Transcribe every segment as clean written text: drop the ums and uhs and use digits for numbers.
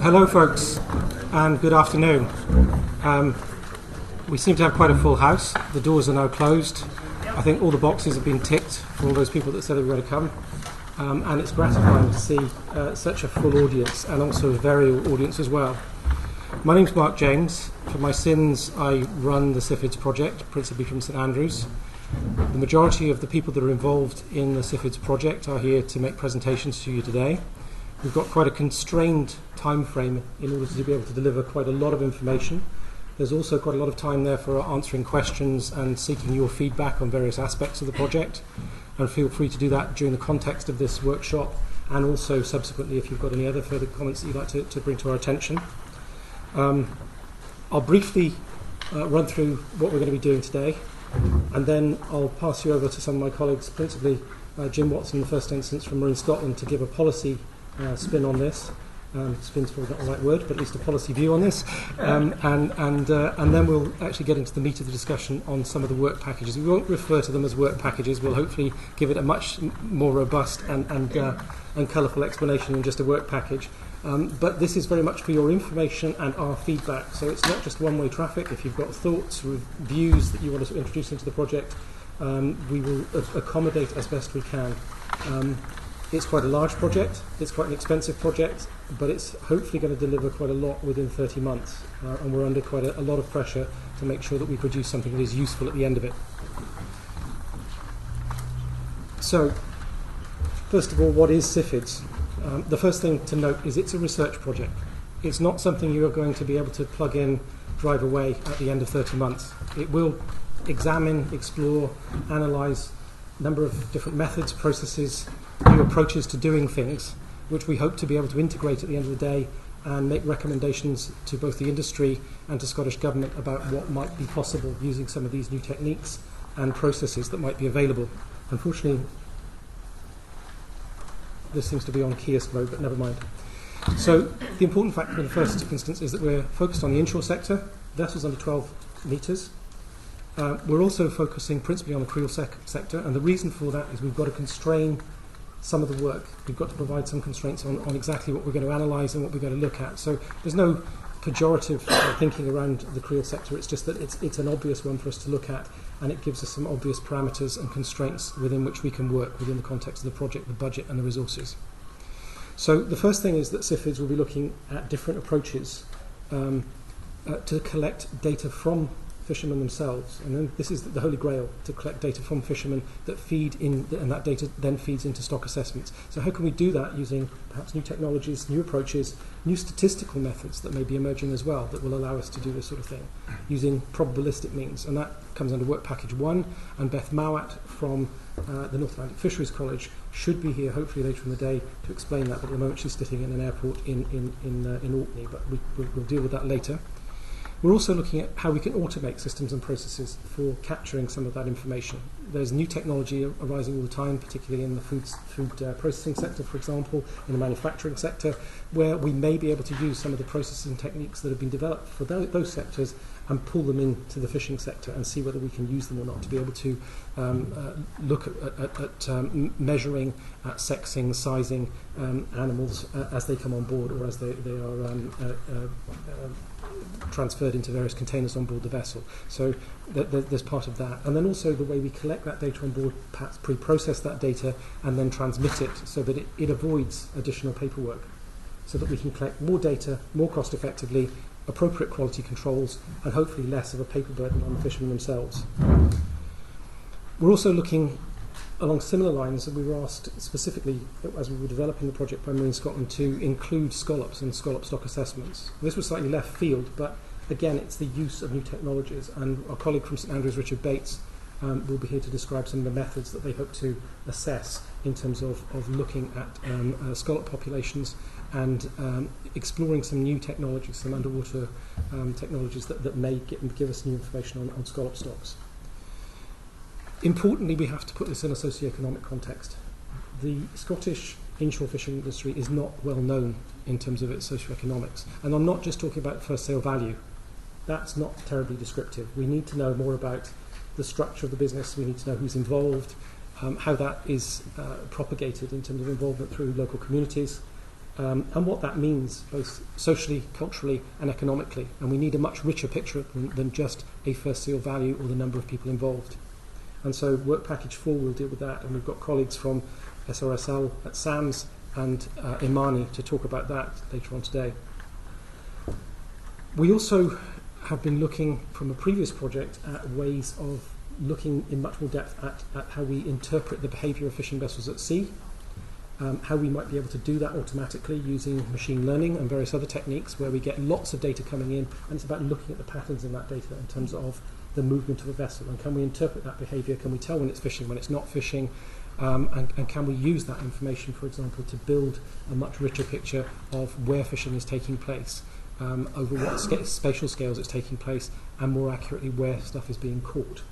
Hello folks, and good afternoon. We seem to have quite a full house. The doors are now closed. I think all the boxes have been ticked for all those people that said they were going to come. And it's gratifying to see such a full audience, and also a varied audience as well. My name's Mark James. For my sins, I run the SIFIDS Project, principally from St Andrews. The majority of the people that are involved in the SIFIDS Project are here to make presentations to you today. We've got quite a constrained time frame in order to be able to deliver quite a lot of information. There's also quite a lot of time there for answering questions and seeking your feedback on various aspects of the project. And feel free to do that during the context of this workshop, and also subsequently if you've got any other further comments that you'd like to bring to our attention. I'll briefly run through what we're going to be doing today, and then I'll pass you over to some of my colleagues, principally Jim Watson in the first instance from Marine Scotland, to give a policy spin on this. Spin's probably not the right word, but at least a policy view on this. And then we'll actually get into the meat of the discussion on some of the work packages. We won't refer to them as work packages. We'll hopefully give it a much more robust and colourful explanation than just a work package. But this is very much for your information and our feedback. So it's not just one-way traffic. If you've got thoughts or views that you want us to introduce into the project, we will accommodate as best we can. It's quite a large project, it's quite an expensive project, but it's hopefully going to deliver quite a lot within 30 months. And we're under quite a lot of pressure to make sure that we produce something that is useful at the end of it. So, first of all, what is SIFIDS? The first thing to note is it's a research project. It's not something you are going to be able to plug in, drive away at the end of 30 months. It will examine, explore, analyse a number of different methods, processes, new approaches to doing things, which we hope to be able to integrate at the end of the day and make recommendations to both the industry and to Scottish Government about what might be possible using some of these new techniques and processes that might be available. Unfortunately, this seems to be on kiosk mode, but never mind. So the important factor in the first instance is that we're focused on the inshore sector, vessels under 12 metres. We're also focusing principally on the creel sector, and the reason for that is we've got to constrain some of the work. We've got to provide some constraints on exactly what we're going to analyse and what we're going to look at. So there's no pejorative thinking around the creel sector. It's just that it's an obvious one for us to look at, and it gives us some obvious parameters and constraints within which we can work within the context of the project, the budget and the resources. So the first thing is that SIFIDS will be looking at different approaches to collect data from fishermen themselves, and then this is the holy grail, to collect data from fishermen that feed in, and that data then feeds into stock assessments. So how can we do that using perhaps new technologies, new approaches, new statistical methods that may be emerging as well that will allow us to do this sort of thing using probabilistic means? And that comes under work package 1, and Beth Mowat from the North Atlantic Fisheries College should be here hopefully later in the day to explain that, but at the moment she's sitting in an airport in Orkney, but we'll deal with that later. We're also looking at how we can automate systems and processes for capturing some of that information. There's new technology arising all the time, particularly in the food processing sector, for example, in the manufacturing sector, where we may be able to use some of the processing techniques that have been developed for those sectors and pull them into the fishing sector and see whether we can use them or not, to be able to look at measuring, at sexing, sizing animals as they come on board or as they are transferred into various containers on board the vessel. So there's part of that. And then also the way we collect that data on board, perhaps pre-process that data and then transmit it so that it avoids additional paperwork, so that we can collect more data more cost effectively, appropriate quality controls, and hopefully less of a paper burden on the fishermen themselves. We're also looking along similar lines, and we were asked specifically as we were developing the project by Marine Scotland to include scallops and scallop stock assessments. This was slightly left field, but again it's the use of new technologies, and our colleague from St Andrews, Richard Bates, will be here to describe some of the methods that they hope to assess in terms of looking at scallop populations and exploring some new technologies, some underwater technologies that may give us new information on scallop stocks. Importantly, we have to put this in a socio-economic context. The Scottish inshore fishing industry is not well known in terms of its socio-economics, and I'm not just talking about first sale value. That's not terribly descriptive. We need to know more about the structure of the business. We need to know who's involved, how that is propagated in terms of involvement through local communities, and what that means both socially, culturally and economically. And we need a much richer picture than just a first seal value or the number of people involved. And so Work Package 4 will deal with that, and we've got colleagues from SRSL at SAMS and Imani to talk about that later on today. We also have been looking from a previous project at ways of looking in much more depth at how we interpret the behaviour of fishing vessels at sea, how we might be able to do that automatically using machine learning and various other techniques where we get lots of data coming in, and it's about looking at the patterns in that data in terms of the movement of a vessel, and can we interpret that behaviour, can we tell when it's fishing, when it's not fishing, and can we use that information, for example, to build a much richer picture of where fishing is taking place, over what spatial scales it's taking place, and more accurately where stuff is being caught.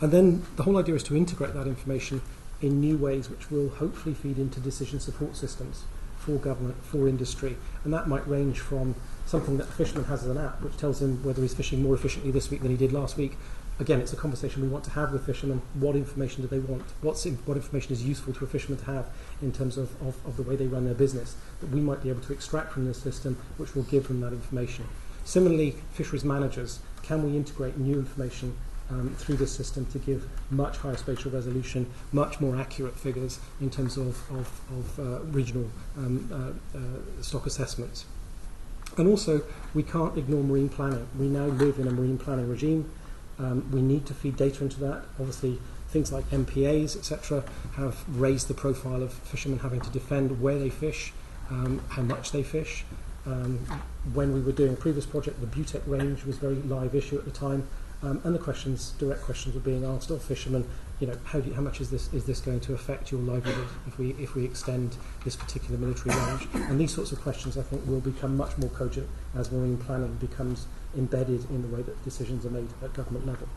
And then the whole idea is to integrate that information in new ways which will hopefully feed into decision support systems for government, for industry, and that might range from something that a fisherman has as an app which tells him whether he's fishing more efficiently this week than he did last week. Again, it's a conversation we want to have with fishermen. What information do they want? What information is useful to a fisherman to have in terms of the way they run their business that we might be able to extract from this system, which will give them that information. Similarly, fisheries managers, can we integrate new information through this system to give much higher spatial resolution, much more accurate figures in terms of regional stock assessments. And also, we can't ignore marine planning. We now live in a marine planning regime. We need to feed data into that. Obviously, things like MPAs, etc., have raised the profile of fishermen having to defend where they fish, how much they fish. When we were doing a previous project, the Butec range was a very live issue at the time. And the direct questions were being asked of fishermen. You know, how much is this going to affect your livelihood if we extend this particular military range? And these sorts of questions, I think, will become much more cogent as marine planning becomes embedded in the way that decisions are made at government level.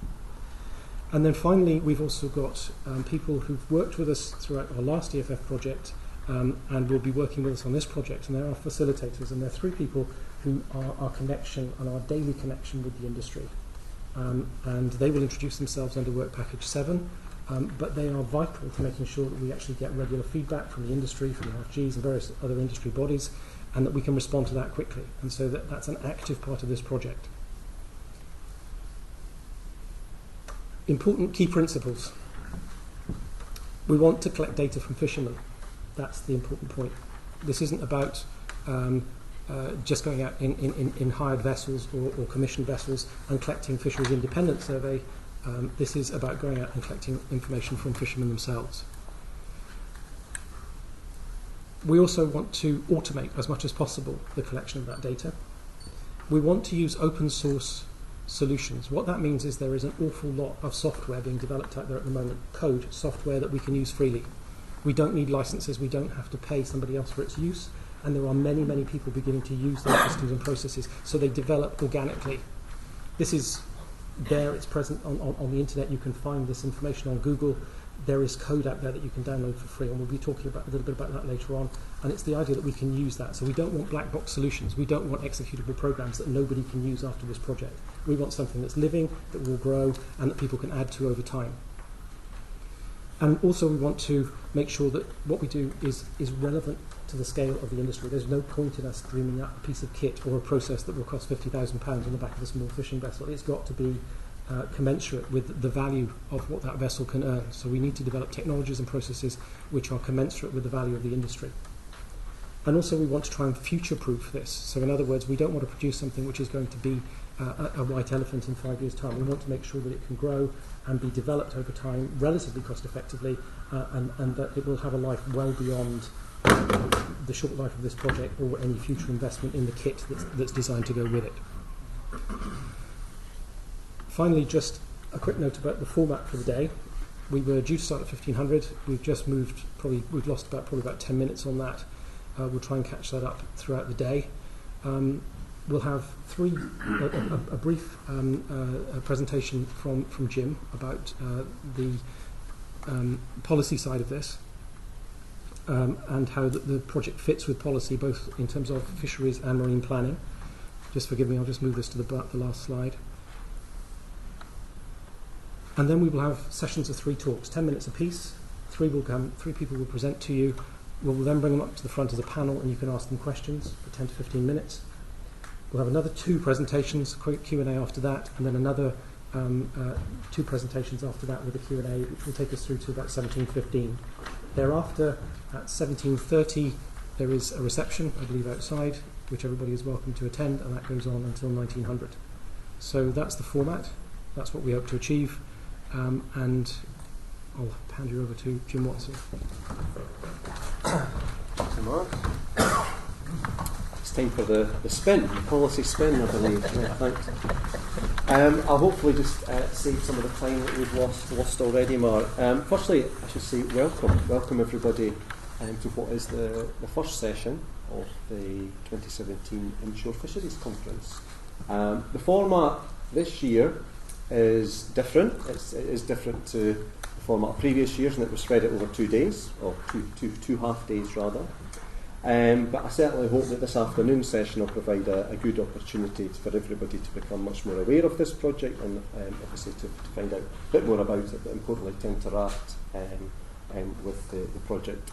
And then finally, we've also got people who've worked with us throughout our last EFF project and will be working with us on this project, and they're our facilitators, and they're three people who are our connection and our daily connection with the industry. And they will introduce themselves under Work Package 7, but they are vital to making sure that we actually get regular feedback from the industry, from the RFGs and various other industry bodies, and that we can respond to that quickly. And so that's an active part of this project. Important key principles. We want to collect data from fishermen. That's the important point. This isn't about just going out in hired vessels or commissioned vessels and collecting fisheries independent survey. This is about going out and collecting information from fishermen themselves. We also want to automate as much as possible the collection of that data. We want to use open source solutions. What that means is there is an awful lot of software being developed out there at the moment, code, software that we can use freely. We don't need licenses, we don't have to pay somebody else for its use, and there are many, many people beginning to use those systems and processes, so they develop organically. This is there, it's present on the internet. You can find this information on Google. There is code out there that you can download for free, and we'll be talking about a little bit about that later on. And it's the idea that we can use that. So we don't want black box solutions. We don't want executable programs that nobody can use after this project. We want something that's living, that will grow, and that people can add to over time. And also we want to make sure that what we do is relevant to the scale of the industry. There's no point in us dreaming up a piece of kit or a process that will cost £50,000 on the back of a small fishing vessel. It's got to be commensurate with the value of what that vessel can earn. So we need to develop technologies and processes which are commensurate with the value of the industry. And also we want to try and future-proof this. So in other words, we don't want to produce something which is going to be a white elephant in 5 years' time. We want to make sure that it can grow and be developed over time relatively cost-effectively, and that it will have a life well beyond the short life of this project or any future investment in the kit that's designed to go with it. Finally, just a quick note about the format for the day. We were due to start at 1500. We've just moved, we've lost probably about 10 minutes on that. We'll try and catch that up throughout the day. We'll have a brief presentation from Jim about the policy side of this, and how the project fits with policy, both in terms of fisheries and marine planning. Just forgive me, I'll just move this to the last slide. And then we will have sessions of 3 talks, 10 minutes apiece. 3 people will present to you, We'll then bring them up to the front of the panel and you can ask them questions for 10 to 15 minutes. We'll have another 2 presentations, quick Q&A after that, and then another 2 presentations after that with a Q&A, which will take us through to about 17:15. Thereafter, at 17:30, there is a reception, I believe, outside, which everybody is welcome to attend, and that goes on until 1900. So that's the format. That's what we hope to achieve. And I'll hand you over to Jim Watson. Thanks, Mark. It's time for the spin, the policy spin, I believe. Yeah, thanks. I'll hopefully just save some of the time that we've lost already, Mark. Firstly, I should say welcome everybody to what is the first session of the 2017 Inshore Fisheries Conference. The format this year is different. It is different to the format of previous years, and it was spread out over 2 days, or two half days rather. But I certainly hope that this afternoon session will provide a good opportunity for everybody to become much more aware of this project and obviously to find out a bit more about it, but importantly to interact with the project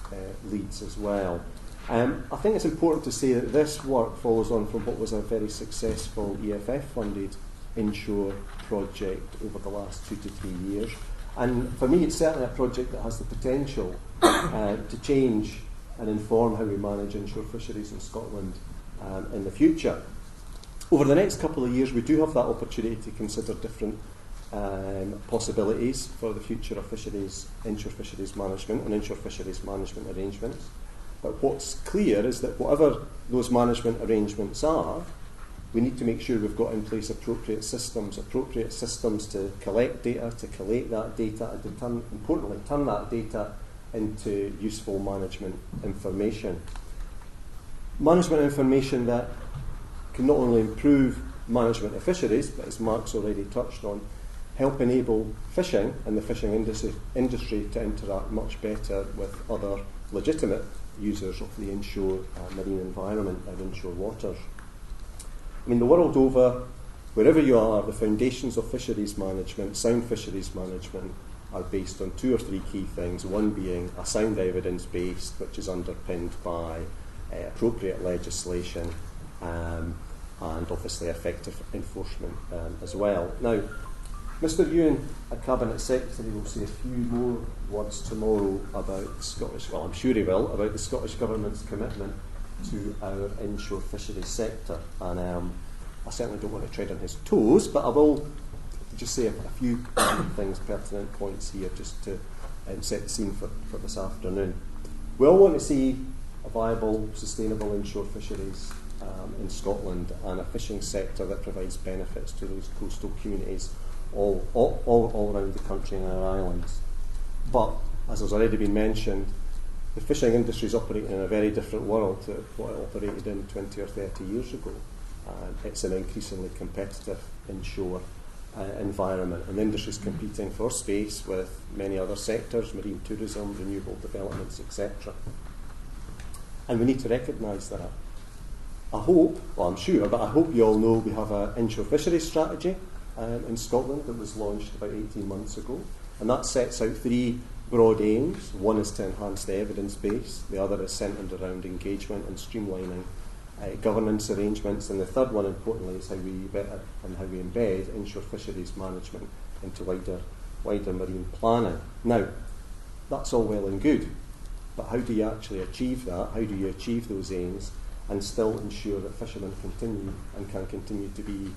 leads as well. I think it's important to say that this work follows on from what was a very successful EFF-funded Inshore project over the last 2 to 3 years. And for me, it's certainly a project that has the potential to change and inform how we manage inshore fisheries in Scotland in the future. Over the next couple of years, we do have that opportunity to consider different possibilities for the future of fisheries, inshore fisheries management and inshore fisheries management arrangements. But what's clear is that whatever those management arrangements are, we need to make sure we've got in place appropriate systems to collect data, to collate that data, and to importantly turn that data into useful management information. Management information that can not only improve management of fisheries, but as Mark's already touched on, help enable fishing and the fishing industry to interact much better with other legitimate users of the inshore marine environment and inshore waters. I mean, the world over, wherever you are, the foundations of fisheries management, sound fisheries management, are based on 2 or 3 key things, one being a sound evidence base, which is underpinned by appropriate legislation and obviously effective enforcement as well. Now, Mr Ewan, a Cabinet Secretary, will say a few more words tomorrow about Scottish, well, I'm sure he will, about the Scottish Government's commitment to our inshore fisheries sector. And I certainly don't want to tread on his toes, but I will just say a few things, pertinent points here, just to set the scene for this afternoon. We all want to see a viable, sustainable inshore fisheries in Scotland and a fishing sector that provides benefits to those coastal communities all around the country and our islands. But, as has already been mentioned, the fishing industry is operating in a very different world to what it operated in 20 or 30 years ago. It's an increasingly competitive inshore environment, and the industry is competing for space with many other sectors, marine tourism, renewable developments, etc. And we need to recognise that. I hope, well I'm sure, but I hope you all know we have an inshore fisheries strategy in Scotland that was launched about 18 months ago, and that sets out 3 broad aims. One is to enhance the evidence base, the other is centred around engagement and streamlining governance arrangements, and the third one, importantly, is how we embed inshore fisheries management into wider marine planning. Now, that's all well and good, but how do you actually achieve that? How do you achieve those aims and still ensure that fishermen can continue to be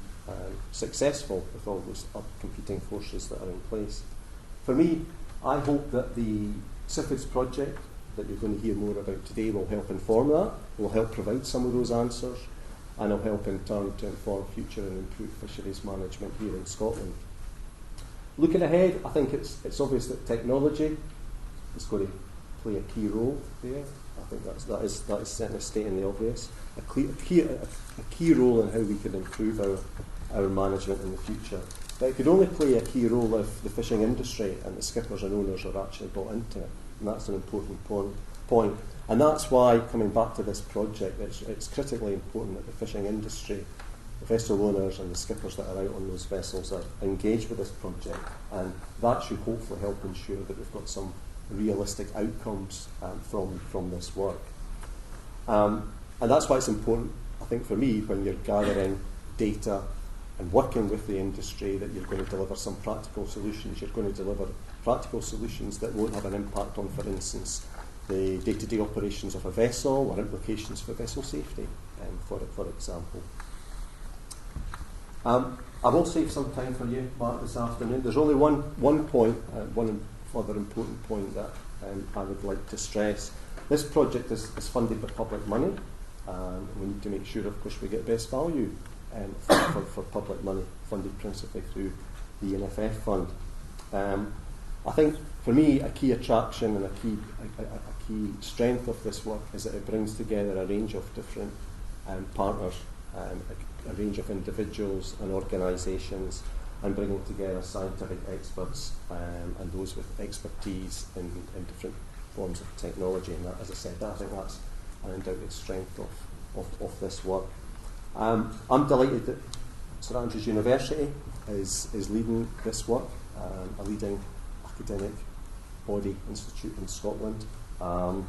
successful with all those competing forces that are in place? For me, I hope that the SIFIDS project that you're going to hear more about today will help inform that, will help provide some of those answers, and will help in turn to inform future and improved fisheries management here in Scotland. Looking ahead, I think it's obvious that technology is going to play a key role there. I think that is certainly stating the obvious. A key role in how we can improve our management in the future. But it could only play a key role if the fishing industry and the skippers and owners are actually bought into it. And that's an important point. And that's why, coming back to this project, it's critically important that the fishing industry, the vessel owners and the skippers that are out on those vessels are engaged with this project. And that should hopefully help ensure that we've got some realistic outcomes from this work. And that's why it's important, I think, for me, when you're gathering data and working with the industry, that you're going to deliver some practical solutions. You're going to deliver practical solutions that won't have an impact on, for instance, the day-to-day operations of a vessel or implications for vessel safety, for example. I will save some time for you, Mark, this afternoon. There's only one point, one further important point that I would like to stress. This project is funded by public money. We need to make sure, of course, we get best value for public money, funded principally through the ENFF fund. I think, for me, a key attraction and a key strength of this work is that it brings together a range of different partners, a range of individuals and organisations, and bringing together scientific experts and those with expertise in different forms of technology. And that, as I said, I think that's an undoubted strength of this work. I'm delighted that St Andrews University is leading this work, a leading academic body institute in Scotland, and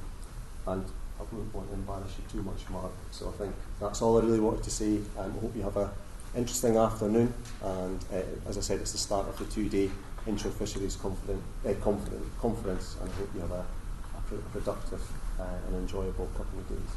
I wouldn't want to embarrass you too much, Mark, so I think that's all I really wanted to say. I hope you have an interesting afternoon, and as I said, it's the start of the 2-day Inshore Fisheries conference, and I hope you have a productive and enjoyable couple of days.